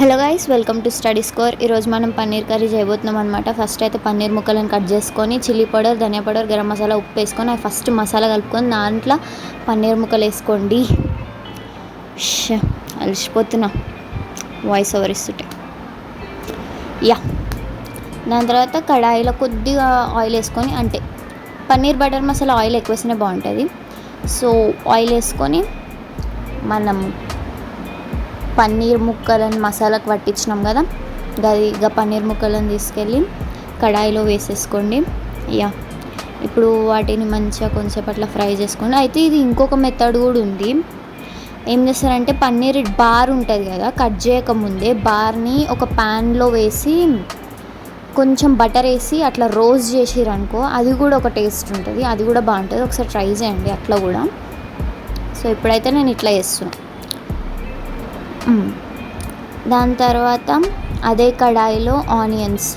Hello guys, welcome to study score. ఈరోజు మనం paneer curry చేయబోతున్నాం అనమాట. ఫస్ట్ అయితే పన్నీర్ ముక్కలను కట్ చేసుకొని చిల్లీ పౌడర్, ధనియా పౌడర్, గరం మసాలా, ఉప్పు వేసుకొని అవి ఫస్ట్ మసాలా కలుపుకొని దాంట్లో పన్నీర్ ముక్కలు వేసుకోండి. అలసిపోతున్నా వాయిస్ ఓవర్ ఇస్తుంటే. దాని తర్వాత కడాయిలో కొద్దిగా ఆయిల్ వేసుకొని, అంటే పన్నీర్ బటర్ మసాలా ఆయిల్ ఎక్కువ వేస్తేనే బాగుంటుంది. సో ఆయిల్ వేసుకొని మనం పన్నీర్ ముక్కలను మసాలాకు పట్టించినాం కదా, గదిగా పన్నీర్ ముక్కలను తీసుకెళ్ళి కడాయిలో వేసేసుకోండి. ఇప్పుడు వాటిని మంచిగా కొంచెం అట్లా ఫ్రై చేసుకోండి. అయితే ఇది ఇంకొక మెథడ్ కూడా ఉంది. ఏం చేస్తారంటే పన్నీర్ బార్ ఉంటుంది కదా, కట్ చేయకముందే బార్ని ఒక ప్యాన్లో వేసి కొంచెం బటర్ వేసి అట్లా రోస్ట్ చేసిరనుకో, అది కూడా ఒక టేస్ట్ ఉంటుంది, అది కూడా బాగుంటుంది. ఒకసారి ట్రై చేయండి అట్లా కూడా. సో ఇప్పుడైతే నేను ఇట్లా చేస్తున్నాను. దాని తర్వాత అదే కడాయిలో ఆనియన్స్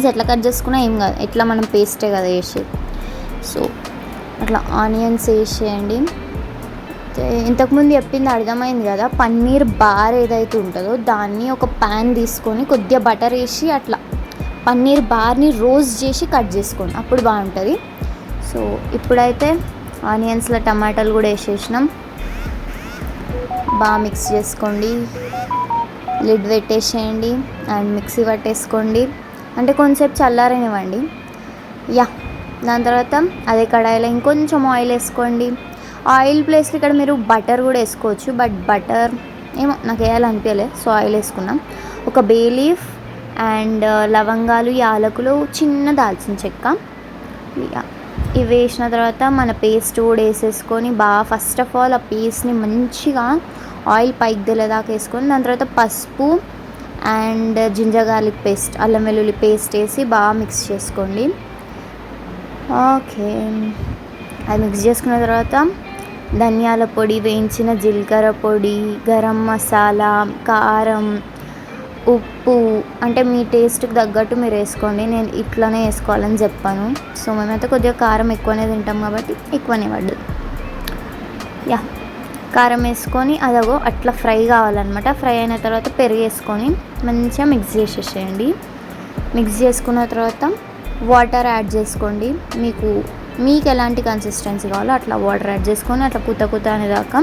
ఎట్లా కట్ చేసుకున్నా ఏం కాదు, ఎట్లా మనం పేస్టే కదా వేసేది. సో అట్లా ఆనియన్స్ వేసేయండి. ఇంతకుముందు చెప్పింది అర్థమైంది కదా. పన్నీర్ బార్ ఏదైతే ఉంటుందో దాన్ని ఒక ప్యాన్ తీసుకొని కొద్దిగా బటర్ వేసి అట్లా పన్నీర్ బార్ని రోస్ట్ చేసి కట్ చేసుకోండి, అప్పుడు బాగుంటుంది. సో ఇప్పుడైతే ఆనియన్స్లో టమాటాలు కూడా వేసేసినాం. బాగా మిక్స్ చేసుకోండి, లిడ్ పెట్టేసేయండి అండ్ మిక్సీ పట్టేసుకోండి. అంటే కొంచెంసేపు చల్లారనివ్వండి. దాని తర్వాత అదే కడాయిలో ఇంకొంచెం ఆయిల్ వేసుకోండి. ఆయిల్ ప్లేస్లో ఇక్కడ మీరు బటర్ కూడా వేసుకోవచ్చు, బట్ బటర్ ఏమో నాకు వేయాలనిపించలే, సో ఆయిల్ వేసుకున్నాం. ఒక బే లీఫ్ అండ్ లవంగాలు, యాలకులు, చిన్న దాల్చిన చెక్క, ఇవి వేసిన తర్వాత మన పేస్ట్ కూడా వేసేసుకొని బాగా ఫస్ట్ ఆఫ్ ఆల్ ఆ పేస్ట్ని మంచిగా ఆయిల్ పైకి తెలియదాకా వేసుకొని దాని తర్వాత పసుపు అండ్ జింజర్ గార్లిక్ పేస్ట్, అల్లం వెల్లుల్లి పేస్ట్ వేసి బాగా మిక్స్ చేసుకోండి. ఓకే, అది మిక్స్ చేసుకున్న తర్వాత ధనియాల పొడి, వేయించిన జీలకర్ర పొడి, గరం మసాలా, కారం, ఉప్పు అంటే మీ టేస్ట్కి తగ్గట్టు మీరు వేసుకోండి. నేను ఇట్లానే వేసుకోవాలని చెప్పాను. సో మేమైతే కొద్దిగా కారం ఎక్కువనే తింటాం కాబట్టి ఎక్కువనే పడ్డది. కారం వేసుకొని అదగో అట్లా ఫ్రై కావాలన్నమాట. ఫ్రై అయిన తర్వాత పెరుగు వేసుకొని మంచిగా మిక్స్ చేసేసేయండి. మిక్స్ చేసుకున్న తర్వాత వాటర్ యాడ్ చేసుకోండి. మీకు ఎలాంటి కన్సిస్టెన్సీ కావాలో అట్లా వాటర్ యాడ్ చేసుకొని అట్లా కుత అనేదాకా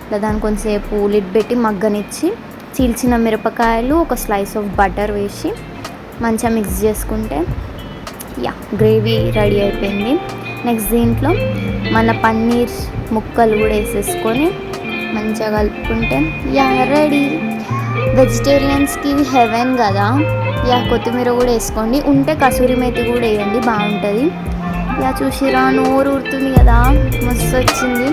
అట్లా దాన్ని కొంచెంసేపు లిడ్ పెట్టి మగ్గనిచ్చి చీల్చిన మిరపకాయలు, ఒక స్లైస్ ఆఫ్ బటర్ వేసి మంచిగా మిక్స్ చేసుకుంటే గ్రేవీ రెడీ అయిపోయింది. నెక్స్ట్ దీంట్లో మన పన్నీర్ ముక్కలు కూడా వేసేసుకొని మంచిగా కలుపుకుంటే రెడీ. వెజిటేరియన్స్కి ఇది హెవెన్ కదా. కొత్తిమీర కూడా వేసుకోండి, ఉంటే కసూరి మేతి కూడా వేయండి, బాగుంటుంది. చూసిరా నోరు ఊరుతుంది కదా, మస్తు వచ్చింది.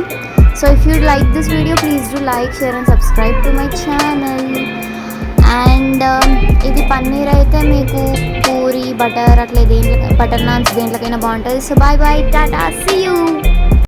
So if you like this video please do like, share and subscribe to my channel. And ఇది పన్నీర్ అయితే మీకు పూరి, బటర్ అట్లా బటర్ నాన్స్ దేంట్లోకైనా బాగుంటుంది. So bye bye, tata, see you.